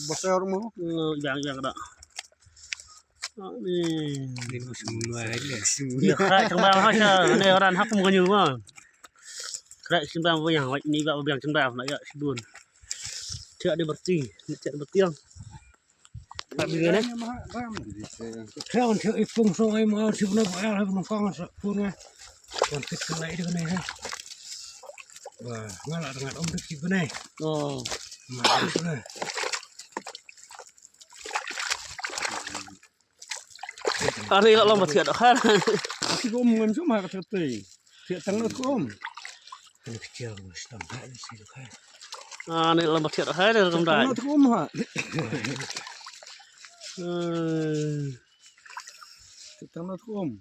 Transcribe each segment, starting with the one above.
Besar mau. Yang đó. Ini. Ini semua aja. Ya krak trong bao hết trơn, này orang hấp không có nhiều mà. Krak trong bao với hàng ini vào biang trong bao lại ya buồn. Chợ đi bật tì, chợ bật tiang. Bạn bị đấy. Theo theo phun xong em mà chịu nó bỏ ra nó phong sợ phun ngay. Còn cái này được này ha. Và ngay lại ngặt ông được cái này. Ồ. Mà cái này. Ari kalau mau thiệt khác. Cái ôm ngâm xuống mà cái thiệt tì. Thiệt tăng nó ôm. Cái chiều mà tầm hai xí được hay. Này là một thiệt khác rồi không đại. Nó ôm hả? Thiệt tăng nó ôm.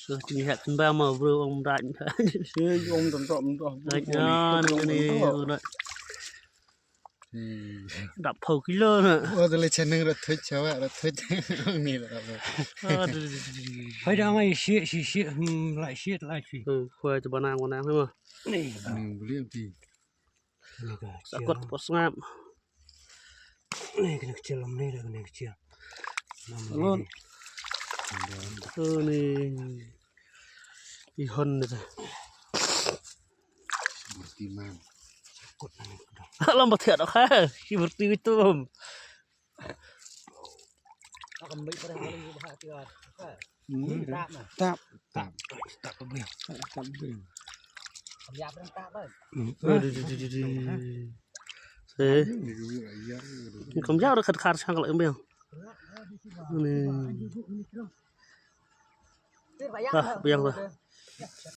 Rồi chỉ hẹn bao mà vừa ông đại như thế. Ôm tầm tầm rồi. Đấy này rồi. Đập phâu ký lơ nè. Ủa tôi lấy chân nâng rồi thôi cháu ạ, rồi thôi này là phải ra ngay xịt lại xịt. Khoai cho banang thôi mà. Này, liêm gì? Đã quất bớt ngam. Này cái chiều làm này là cái chiều. Luôn. Này. Đi hơn này. Tìm mang. Làm một thiệt đó khác, chỉ một tí tôm. Tạm thế không giao được khát khát sang lại không biết này bây giờ rồi